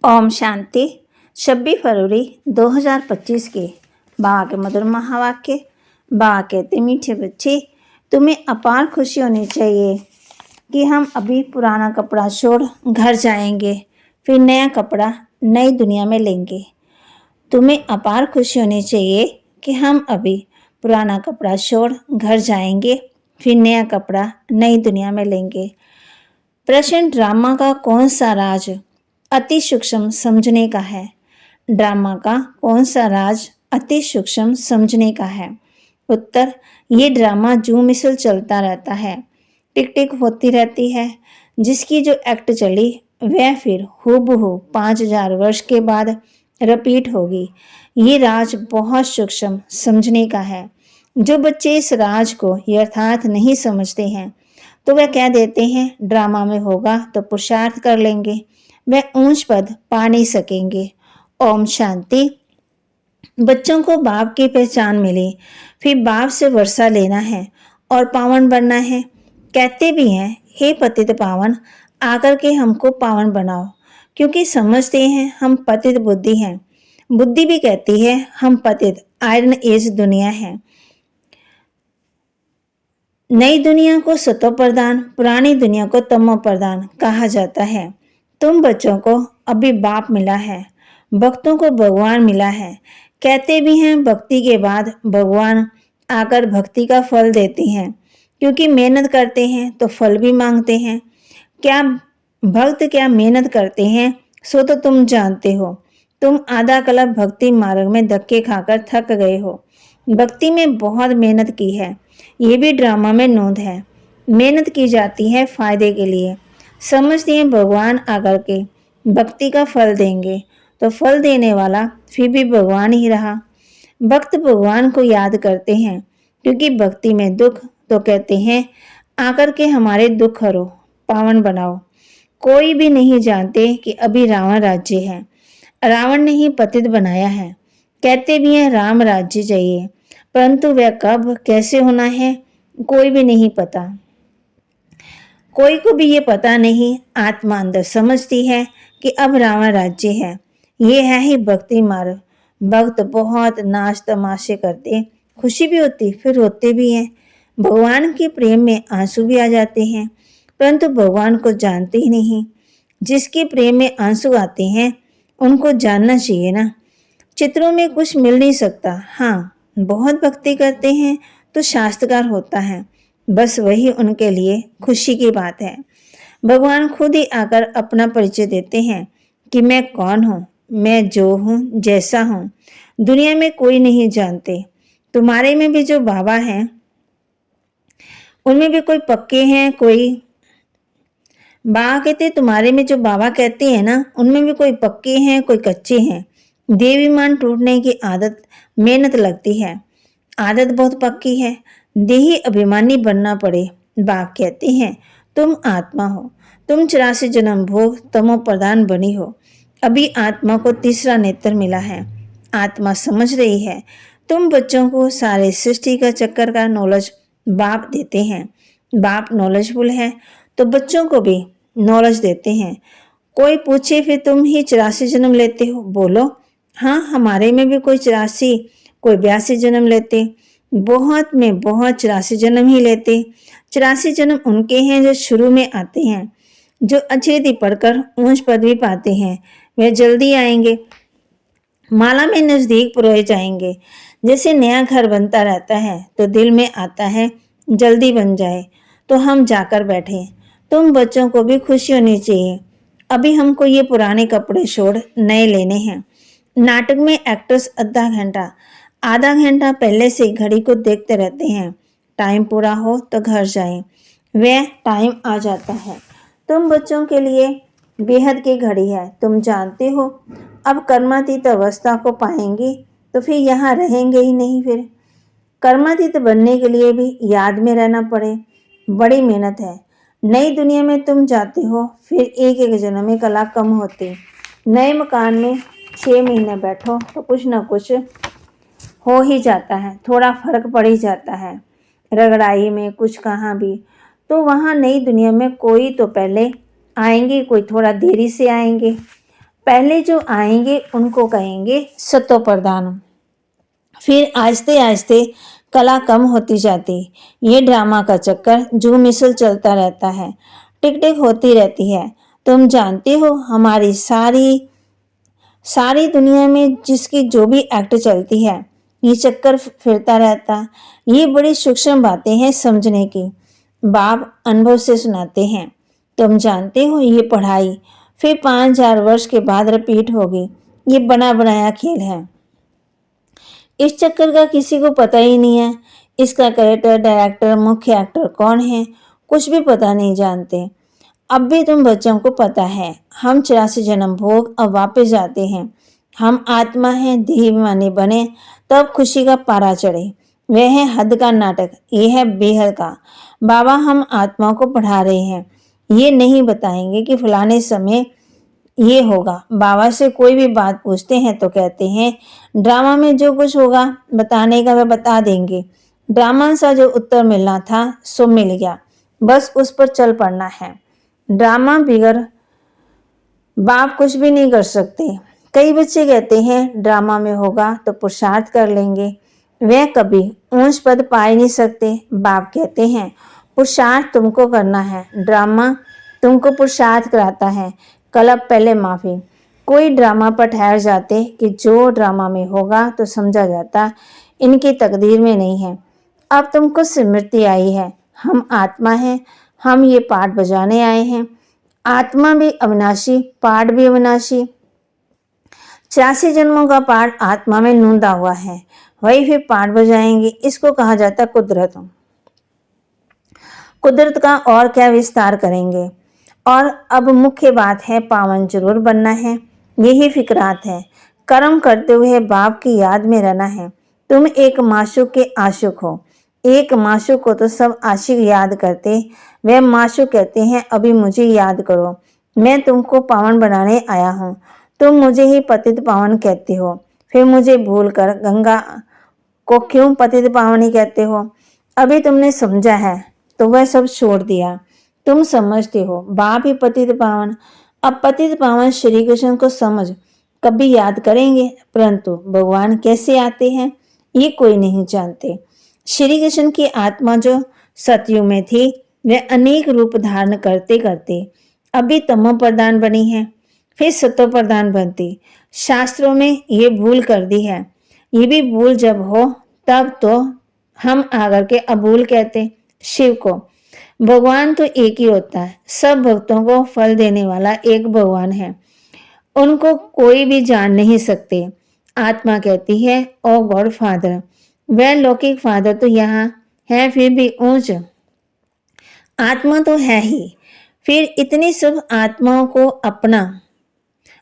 ओम शांति। 26 फरवरी 2025 के बाबा के मधुर महावाक्य। बाबा कहते, मीठे बच्चे, तुम्हें अपार खुशी होनी चाहिए कि हम अभी पुराना कपड़ा छोड़ घर जाएंगे, फिर नया कपड़ा नई दुनिया में लेंगे। तुम्हें अपार खुशी होनी चाहिए कि हम अभी पुराना कपड़ा छोड़ घर जाएंगे, फिर नया कपड़ा नई दुनिया में लेंगे। प्रश्न, ड्रामा का कौन सा राज अति सूक्ष्म समझने का है? ड्रामा का कौन सा राज अति सूक्ष्म समझने का है? उत्तर, ये ड्रामा जू मिसल चलता रहता है, टिक टिक होती रहती है। जिसकी जो एक्ट चली वह फिर हूबहू 5000 वर्ष के बाद रिपीट होगी। ये राज बहुत सूक्ष्म समझने का है। जो बच्चे इस राज को यथार्थ नहीं समझते हैं तो वह कह देते हैं ड्रामा में होगा तो पुरुषार्थ कर लेंगे, वह ऊंच पद पा नहीं सकेंगे। ओम शांति। बच्चों को बाप की पहचान मिली, फिर बाप से वर्षा लेना है और पावन बनना है। कहते भी हैं, हे पतित पावन, आकर के हमको पावन बनाओ, क्योंकि समझते हैं हम पतित बुद्धि हैं। बुद्धि भी कहती है हम पतित आयरन एज दुनिया है। नई दुनिया को सतो प्रदान, पुरानी दुनिया को तमो प्रदान कहा जाता है। तुम बच्चों को अभी बाप मिला है, भक्तों को भगवान मिला है। कहते भी हैं भक्ति के बाद भगवान आकर भक्ति का फल देते हैं, क्योंकि मेहनत करते हैं तो फल भी मांगते हैं। क्या भक्त क्या मेहनत करते हैं सो तो तुम जानते हो। तुम आधा कल्प भक्ति मार्ग में धक्के खाकर थक गए हो। भक्ति में बहुत मेहनत की है, ये भी ड्रामा में नोंद है। मेहनत की जाती है फायदे के लिए। समझती हैं भगवान आकर के भक्ति का फल देंगे, तो फल देने वाला फिर भी भगवान ही रहा। भक्त भगवान को याद करते हैं, क्योंकि भक्ति में दुख तो कहते हैं आकर के हमारे दुख हरो, पावन बनाओ। कोई भी नहीं जानते कि अभी रावण राज्य है। रावण ने ही पतित बनाया है। कहते भी हैं राम राज्य चाहिए, परंतु वह कब कैसे होना है कोई भी नहीं पता। कोई को भी ये पता नहीं। आत्मा अंदर समझती है कि अब रावण राज्य है। ये है ही भक्ति मार्ग। भक्त बहुत नाच तमाशे करते, खुशी भी होती फिर रोते भी हैं। भगवान के प्रेम में आंसू भी आ जाते हैं, परंतु भगवान को जानते ही नहीं। जिसके प्रेम में आंसू आते हैं उनको जानना चाहिए ना। चित्रों में कुछ मिल नहीं सकता। हाँ, बहुत भक्ति करते हैं तो शास्त्रकार होता है, बस वही उनके लिए खुशी की बात है। भगवान खुद ही आकर अपना परिचय देते हैं कि मैं कौन हूँ, मैं जो हूँ जैसा हूँ। दुनिया में कोई नहीं जानते। तुम्हारे में भी जो बाबा हैं उनमें भी कोई पक्के हैं, कोई बाबा कहते तुम्हारे में जो बाबा कहते हैं ना उनमें भी कोई पक्के हैं, कोई कच्चे हैं। देवीमान टूटने की आदत मेहनत लगती है, आदत बहुत पक्की है। देही अभिमानी बनना पड़े। बाप कहते हैं तुम आत्मा हो, तुम 84 जन्म भोग तमो प्रधान बनी हो। अभी आत्मा को तीसरा नेत्र मिला है। आत्मा समझ रही है। तुम बच्चों को सारे सृष्टि का चक्कर का नॉलेज बाप देते हैं। बाप नॉलेजफुल है तो बच्चों को भी नॉलेज देते हैं। कोई पूछे फिर तुम ही 84 जन्म लेते हो, बोलो हाँ, हमारे में भी कोई 84 कोई 82 जन्म लेते। बहुत में बहुत 84 जन्म ही लेते। 84 जन्म उनके हैं जो शुरू में आते हैं, जो अच्छी पढ़कर ऊंच पदवी पाते हैं। वे जल्दी आएंगे, माला में नजदीक पुरोए जाएंगे। जैसे नया घर बनता रहता है तो दिल में आता है जल्दी बन जाए तो हम जाकर बैठे। तुम बच्चों को भी खुशी होनी चाहिए। अभी हमको ये पुराने कपड़े छोड़ नए लेने हैं। नाटक में एक्टर्स आधा घंटा पहले से घड़ी को देखते रहते हैं। टाइम पूरा हो तो घर जाएं। वह टाइम आ जाता है। तुम बच्चों के लिए बेहद की घड़ी है। तुम जानते हो अब कर्मातीत अवस्था को पाएंगे तो फिर यहाँ रहेंगे ही नहीं। फिर कर्मातीत बनने के लिए भी याद में रहना पड़े, बड़ी मेहनत है। नई दुनिया में तुम जाते हो, फिर एक जन्म में कला कम होती। नए मकान में 6 महीने बैठो तो कुछ ना कुछ हो ही जाता है, थोड़ा फर्क पड़ ही जाता है रगड़ाई में कुछ कहाँ भी। तो वहाँ नई दुनिया में कोई तो पहले आएंगे, कोई थोड़ा देरी से आएंगे। पहले जो आएंगे उनको कहेंगे सतोप्रधान। फिर आहिस्ते आहिस्ते कला कम होती जाती। ये ड्रामा का चक्कर जो मिसल चलता रहता है, टिक टिक होती रहती है। तुम जानते हो हमारी सारी सारी दुनिया में जिसकी जो भी एक्ट चलती है, ये चक्कर फिरता रहता। ये बड़ी सूक्ष्म बातें हैं समझने की। बाप अनुभव से सुनाते हैं। तुम जानते हो ये पढ़ाई फिर 5000 वर्ष के बाद रिपीट होगी। ये बना बनाया खेल है। इस चक्कर का किसी को पता ही नहीं है। इसका करेक्टर, डायरेक्टर, मुख्य एक्टर कौन है, कुछ भी पता नहीं जानते। अब भी तुम बच्चों को पता है, हम 84 जन्म भोग अब वापस जाते हैं। हम आत्मा हैं, देहाभिमानी बने तब खुशी का पारा चढ़े। वह है हद का नाटक, ये है बेहद का। बाबा हम आत्मा को पढ़ा रहे हैं। ये नहीं बताएंगे कि फलाने समय ये होगा। बाबा से कोई भी बात पूछते हैं तो कहते हैं ड्रामा में जो कुछ होगा बताने का वह बता देंगे। ड्रामा सा जो उत्तर मिलना था सो मिल गया, बस उस पर चल पड़ना है। ड्रामा बिगर बाप कुछ भी नहीं कर सकते। कई बच्चे कहते हैं ड्रामा में होगा तो पुरुषार्थ कर लेंगे। वह कभी ऊंच पद पा ही नहीं सकते। बाप कहते हैं पुरुषार्थ तुमको करना है, ड्रामा तुमको पुरुषार्थ कराता है। कल पहले माफी। कोई ड्रामा पर ठहर जाते कि जो ड्रामा में होगा तो समझा जाता इनकी तकदीर में नहीं है। अब तुमको स्मृति आई है, हम आत्मा हैं, हम ये पाठ बजाने आए हैं। आत्मा भी अविनाशी, पाठ भी अविनाशी। 84 जन्मों का पाठ आत्मा में नूंदा हुआ है, वही फिर पाठ बजाएंगे। इसको कहा जाता है कुदरत। कुदरत का और क्या विस्तार करेंगे। और अब मुख्य बात है पावन जरूर बनना है। यही फिक्रात है। कर्म करते हुए बाप की याद में रहना है। तुम एक माशूक के आशिक हो। एक माशूक को तो सब आशिक याद करते। वह माशूक कहते हैं अभी मुझे याद करो, मैं तुमको पावन बनाने आया हूँ। तुम मुझे ही पतित पावन कहते हो, फिर मुझे भूल कर गंगा को क्यों पतित पावन ही कहते हो। अभी तुमने समझा है तो वह सब छोड़ दिया। तुम समझते हो बाप ही पतित पावन। अब पतित पावन श्री कृष्ण को समझ कभी याद करेंगे, परंतु भगवान कैसे आते हैं ये कोई नहीं जानते। श्री कृष्ण की आत्मा जो सतयुग में थी वह अनेक रूप धारण करते करते अभी तमो प्रधान बनी है, फिर सतो प्रधान बनती। शास्त्रों में ये भूल कर दी है। ये भी भूल जब हो तब तो हम आकर के अबूल कहते शिव को। भगवान तो एक ही होता है। सब भक्तों को फल देने वाला एक भगवान है, उनको कोई भी जान नहीं सकते। आत्मा कहती है ओ गॉड फादर। वह लौकिक फादर तो यहाँ है, फिर भी ऊंच आत्मा तो है ही। फिर इतनी सब आत्माओं को अपना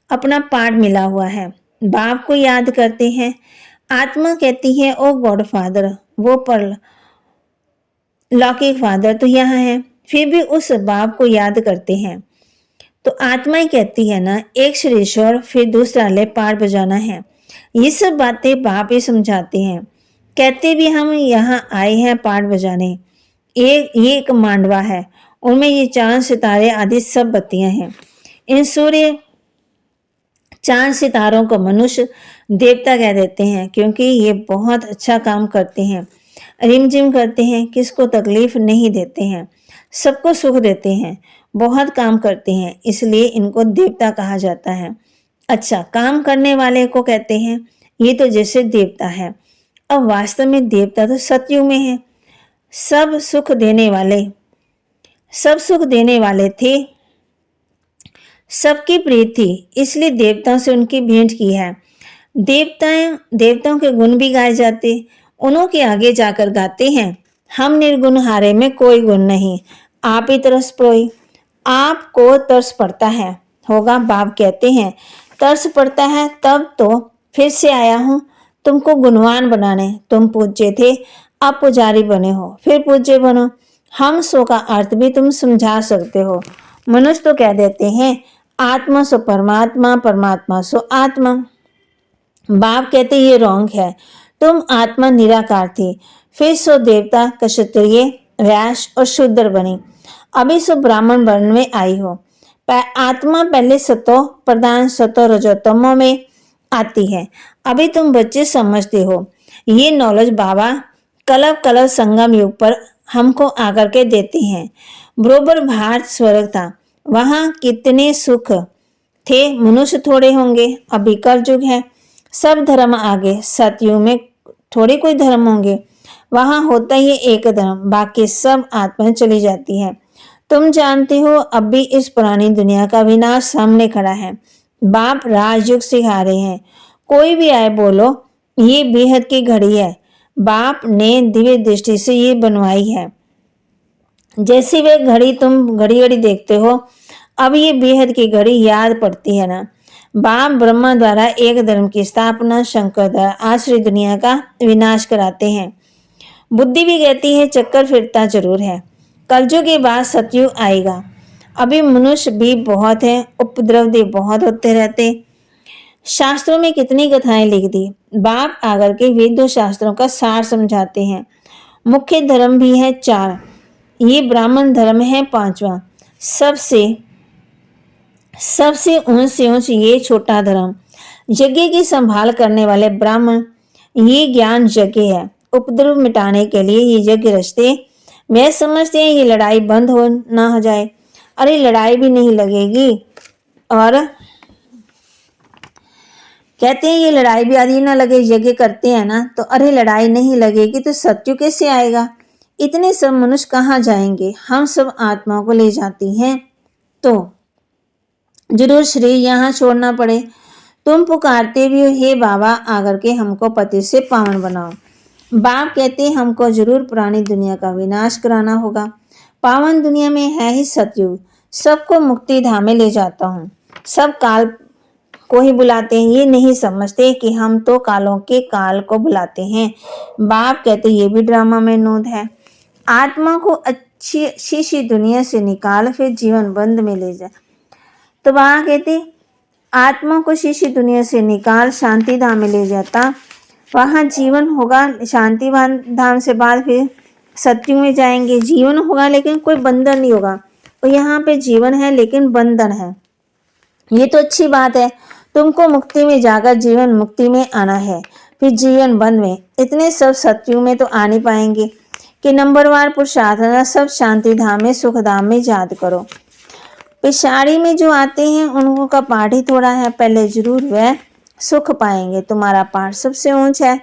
अपना पाठ मिला हुआ है। बाप को याद करते हैं। आत्मा कहती है ओ गॉड फादर। वो पर लौकिक फादर तो यहाँ है, फिर भी उस बाप को याद करते हैं। तो आत्मा ही कहती है ना एक श्रीश्वर फिर दूसरा ले पाठ बजाना है। ये सब बातें बाप ही समझाते हैं। कहते भी हम यहाँ आए हैं पाठ बजाने। ये एक मांडवा है, उनमें ये चांद सितारे आदि सब बत्तियां हैं। इन सूर्य चांद सितारों को मनुष्य देवता कह देते हैं क्योंकि ये बहुत अच्छा काम करते हैं, रिमझिम करते हैं, किसको तकलीफ नहीं देते हैं, सबको सुख देते हैं, बहुत काम करते हैं, इसलिए इनको देवता कहा जाता है। अच्छा काम करने वाले को कहते हैं ये तो जैसे देवता है। अब वास्तव में देवता तो सतयुग में है। सब सुख देने वाले थे, सबकी प्रीत थी, इसलिए देवताओं से उनकी भेंट की है। देवताओं के गुण भी गाए जाते, उन्हों के आगे जाकर गाते हैं हम निर्गुण हारे में कोई गुण नहीं, आप ही तरस पड़ोई। आपको तरस पड़ता है होगा, बाप कहते हैं तरस पड़ता है तब तो फिर से आया हूं तुमको गुणवान बनाने। तुम पूज्य थे, अब पुजारी बने हो, फिर पूज्य बनो। हम सो का अर्थ भी तुम समझा सकते हो। मनुष्य तो कह देते हैं आत्मा सो परमात्मा, परमात्मा सो आत्मा। बाप कहते ये रॉन्ग है। तुम आत्मा निराकार थी, फिर सो देवता, क्षत्रिय, वैश्य और शूद्र बनी, अभी सो ब्राह्मण वर्ण में आई हो। आत्मा पहले सतो प्रधान सतो रजोतमों में आती है। अभी तुम बच्चे समझते हो। ये नॉलेज बाबा कलव कलव संगम युग पर हमको आकर के देते हैं। बरोबर भारत स्वर्ग था, वहां कितने सुख थे, मनुष्य थोड़े होंगे। अभी कलयुग है, सब धर्म आगे। सतयुग में थोड़े कोई धर्म होंगे, वहां होता ही एक धर्म, बाकी सब आत्माएं चली जाती है। तुम जानते हो अब भी इस पुरानी दुनिया का विनाश सामने खड़ा है। बाप राजयुग सिखा रहे हैं, कोई भी आए बोलो ये बेहद की घड़ी है। बाप ने दिव्य दृष्टि से ये बनवाई है। जैसी वे घड़ी तुम घड़ी घड़ी देखते हो, अब ये बेहद की घड़ी याद पड़ती है ना। बाप ब्रह्मा द्वारा एक धर्म की स्थापना, शंकर द्वारा आश्रय दुनिया का विनाश कराते हैं। बुद्धि भी कहती है चक्कर फिरता जरूर है। कलयुग के बाद सतयुग आएगा। अभी मनुष्य भी बहुत है, उपद्रव भी बहुत होते रहते। शास्त्रों में कितनी कथाएं लिख दी। बाप आकर के वेदों शास्त्रों का सार समझाते हैं। मुख्य धर्म भी है 4, ये ब्राह्मण धर्म है 5वां। सबसे सबसे ऊंच से ऊंच ये छोटा धर्म। यज्ञ की संभाल करने वाले ब्राह्मण, ये ज्ञान यज्ञ है। उपद्रव मिटाने के लिए ये यज्ञ रचते। वे समझते हैं ये लड़ाई बंद हो ना हो जाए। अरे लड़ाई भी नहीं लगेगी, और कहते हैं ये लड़ाई भी आदि ना लगे, यज्ञ करते हैं ना, तो अरे लड़ाई नहीं लगेगी तो सत्यु कैसे आएगा। इतने सब मनुष्य कहाँ जाएंगे। हम सब आत्माओं को ले जाती हैं तो जरूर शरीर यहाँ छोड़ना पड़े। तुम पुकारते भी हो, हे बाबा आकर के हमको पति से पावन बनाओ। बाप कहते हैं हमको जरूर पुरानी दुनिया का विनाश कराना होगा। पावन दुनिया में है ही सतयुग, सबको मुक्ति धाम में ले जाता हूँ। सब काल को ही बुलाते हैं, ये नहीं समझते कि हम तो कालों के काल को बुलाते हैं। बाप कहते ये भी ड्रामा में नोद है। आत्मा को अच्छी शीशी दुनिया से निकाल फिर जीवन बंद में ले जाए। तो वहां कहते आत्मा को शीशी दुनिया से निकाल शांति धाम में ले जाता, वहां जीवन होगा। शांति धाम से बाद फिर सत्युग में जाएंगे, जीवन होगा लेकिन कोई बंधन नहीं होगा। तो यहाँ पे जीवन है लेकिन बंधन है। ये तो अच्छी बात है, तुमको मुक्ति में जाकर जीवन मुक्ति में आना है, फिर जीवन बंद में। इतने सब सत्युग में तो आ नहीं पाएंगे कि नंबरवार पुरुषार्थ सब शांति धाम में सुख धाम में याद करो। पिछाड़ी में जो आते हैं उनको का पाठ ही थोड़ा है, पहले जरूर वह सुख पाएंगे। तुम्हारा पाठ सबसे ऊंच है,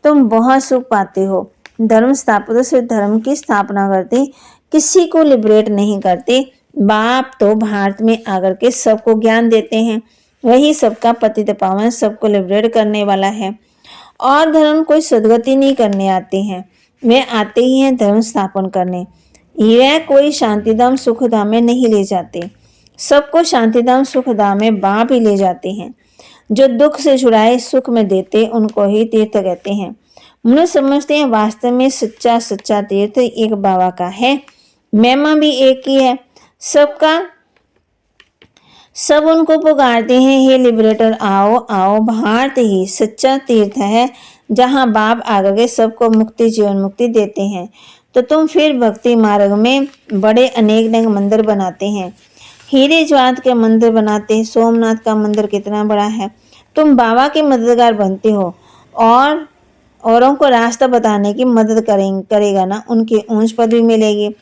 तुम बहुत सुख पाते हो। धर्म स्थापित से धर्म की स्थापना करते, किसी को लिबरेट नहीं करते। बाप तो भारत में आकर के सबको ज्ञान देते हैं, वही सबका पतित पावन, सबको लिबरेट करने वाला है। और धर्म कोई सदगति नहीं करने आते हैं, वे आते ही हैं धर्म स्थापन करने। यह कोई शांतिधाम सुखधाम में नहीं ले जाते, सबको शांतिधाम सुखधाम में बाप ही ले जाते हैं। जो दुख से छुड़ाए सुख में देते उनको ही तीर्थ कहते हैं। मनुष्य समझते हैं वास्तव में सच्चा सच्चा तीर्थ एक बाबा का है, महिमा भी एक ही है सबका। सब उनको पुकारते हैं, हे लिबरेटर आओ आओ। भारत ही सच्चा तीर्थ है जहाँ बाप आकर के सबको मुक्ति जीवन मुक्ति देते हैं। तो तुम फिर भक्ति मार्ग में बड़े अनेक अनेक मंदिर बनाते हैं, हीरे जवाहरात के मंदिर बनाते हैं। सोमनाथ का मंदिर कितना बड़ा है। तुम बाबा के मददगार बनते हो और औरों को रास्ता बताने की मदद करेगा ना, उनकी ऊंच पद भी मिलेगी।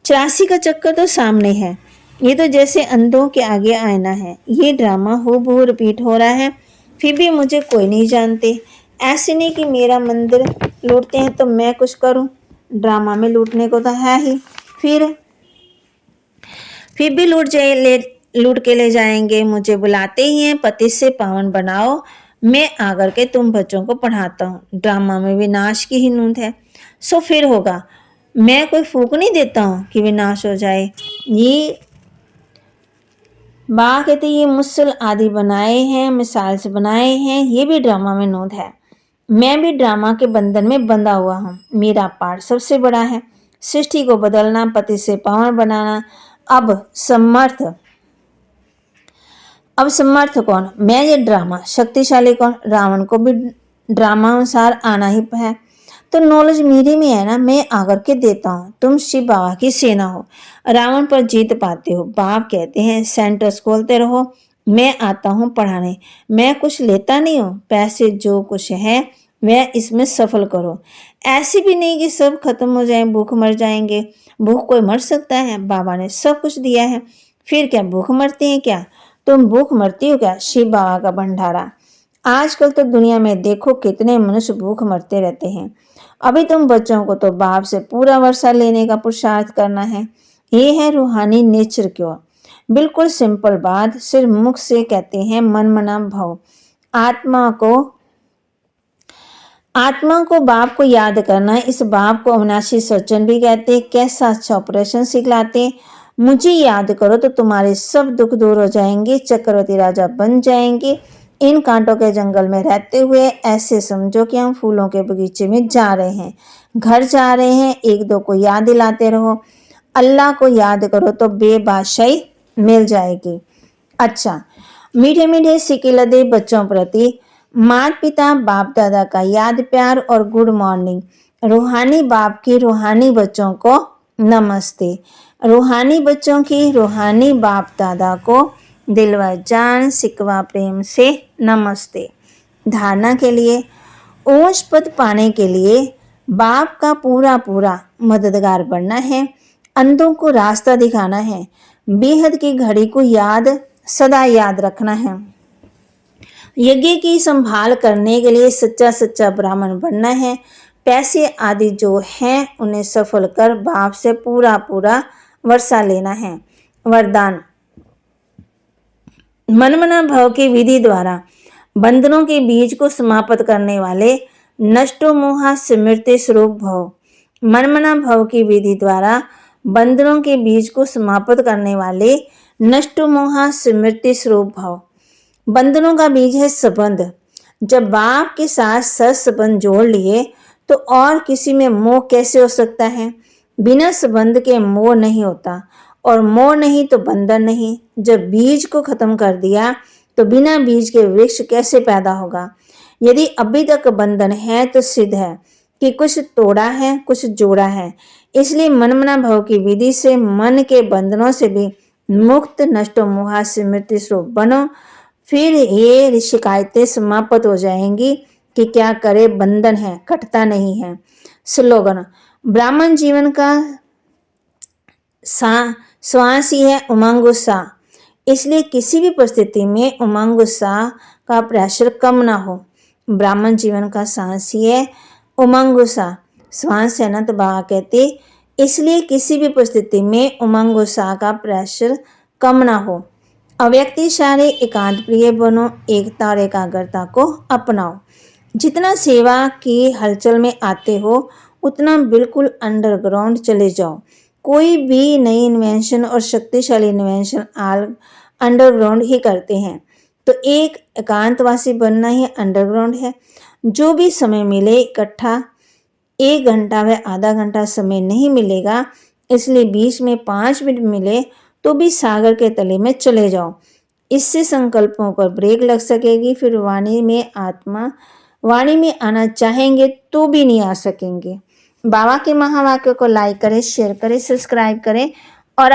84 का चक्कर तो सामने है, ये तो जैसे अंधों के आगे आईना है। ये ड्रामा हूबहू रिपीट हो रहा है, फिर भी मुझे कोई नहीं जानते। ऐसे नहीं कि मेरा मंदिर लूटते हैं तो मैं कुछ करूं, ड्रामा में लूटने को तो है ही। फिर भी लूट के ले जाएंगे। मुझे बुलाते ही हैं पति से पावन बनाओ, मैं आकर के तुम बच्चों को पढ़ाता हूँ। ड्रामा में विनाश की ही नूंद है, सो फिर होगा। मैं कोई फूक नहीं देता हूँ कि विनाश हो जाए। ये बा कहते ये मुसल आदि बनाए हैं, मिसाल से बनाए हैं, ये भी ड्रामा में नोद है। मैं भी ड्रामा के बंधन में बंधा हुआ हूँ। मेरा पार्ट सबसे बड़ा है, सृष्टि को बदलना, पति से पावन बनाना। अब समर्थ कौन? मैं, ये ड्रामा। शक्तिशाली कौन? रावण को भी ड्रामा अनुसार आना ही है। तो नॉलेज मेरे में है ना, मैं आकर के देता हूँ, तुम शिव बाबा की सेना हो, रावण पर जीत पाते हो। बाप कहते हैं सेंटर्स खोलते रहो, मैं आता हूँ पढ़ाने, मैं कुछ लेता नहीं हूँ, पैसे जो कुछ है वह इसमें सफल करो। ऐसी भी नहीं कि सब खत्म हो जाए, भूख मर जाएंगे। भूख कोई मर सकता है? बाबा ने सब कुछ दिया है, फिर क्या भूख मरती है क्या? तुम भूख मरती हो क्या? शिव बाबा का भंडारा। आजकल तो दुनिया में देखो कितने मनुष्य भूख मरते रहते हैं। अभी तुम बच्चों को तो बाप से पूरा वर्षा लेने का पुरुषार्थ करना है। ये है रूहानी नेचर की ओर। बिल्कुल सिंपल बात, सिर्फ मुख से कहते हैं मन मना भव। आत्मा को बाप को याद करना, इस बाप को अविनाशी सज्जन भी कहते। कैसा अच्छा ऑपरेशन सिखलाते। मुझे याद करो तो तुम्हारे सब दुख दूर हो जाएंगे, चक्रवर्ती राजा बन जाएंगे। इन कांटों के जंगल में रहते हुए ऐसे समझो कि हम फूलों के बगीचे में जा रहे हैं, घर जा रहे हैं। एक दो को याद दिलाते रहो, अल्लाह को याद करो तो बेबादशाही मिल जाएगी। अच्छा, मीठे मीठे सिक्के लदे बच्चों प्रति माता पिता बाप दादा का याद प्यार और गुड मॉर्निंग। रूहानी बाप की रूहानी बच्चों को नमस्ते। रूहानी बच्चों की रूहानी बाप दादा को दिल व जान सिकवा प्रेम से नमस्ते। धारणा के लिए, ऊंच पद पाने के लिए बाप का पूरा पूरा मददगार बनना है, अंधों को रास्ता दिखाना है, बेहद की घड़ी को सदा याद रखना है, यज्ञ की संभाल करने के लिए सच्चा सच्चा ब्राह्मण बनना है। पैसे आदि जो हैं उन्हें सफल कर बाप से पूरा पूरा वर्षा लेना है। वरदान, मनमना भव की विधि द्वारा बंधनों के बीज को समाप्त करने वाले नष्टो मोहा स्मृति स्वरूप भव। मनमना भव की विधि द्वारा बंधनों के बीज को समाप्त करने वाले नष्टो मोहा स्मृति स्वरूप भव। बंधनों का बीज है संबंध। जब बाप के साथ सत संबंध जोड़ लिए तो और किसी में मोह कैसे हो सकता है? बिना संबंध के मोह नहीं होता, और मोह नहीं तो बंधन नहीं। जब बीज को खत्म कर दिया तो बिना बीज के वृक्ष कैसे पैदा होगा? यदि अभी तक बंधन है तो सिद्ध है कि कुछ तोड़ा है, कुछ जोड़ा है। इसलिए मनमना भव की विधि से मन के बंधनों से भी मुक्त, नष्टो मोहा स्मृति स्वरूप बनो। फिर ये शिकायतें समाप्त हो जाएंगी कि क्या करे, बंधन है, कटता नहीं है। स्लोगन, ब्राह्मण जीवन का श्वास ही है उमंग उत्साह। इसलिए किसी भी परिस्थिति में उमंग उत्साह का प्रेशर कम ना हो। ब्राह्मण जीवन का सांस ही है उमंग उत्साह। श्वास है ना, तो बाबा कहते इसलिए किसी भी परिस्थिति में उमंग उत्साह का प्रेशर कम ना हो। अव्यक्तिशाली एकांत प्रिय बनो, एकता और एकाग्रता को अपनाओ। जितना सेवा की हलचल में आते हो उतना बिल्कुल अंडरग्राउंड चले जाओ। कोई भी नई इन्वेंशन और शक्तिशाली इन्वेंशन अंडरग्राउंड ही करते हैं, तो एक एकांतवासी बनना ही अंडरग्राउंड है। जो भी समय मिले, इकट्ठा 1 घंटा व आधा घंटा समय नहीं मिलेगा, इसलिए बीच में 5 मिनट मिले तो भी सागर के तले में चले जाओ। इससे संकल्पों पर ब्रेक लग सकेगी। फिर वाणी में आना चाहेंगे तो भी नहीं आ सकेंगे। बाबा के महावाक्य को लाइक करें, शेयर करें, सब्सक्राइब करें और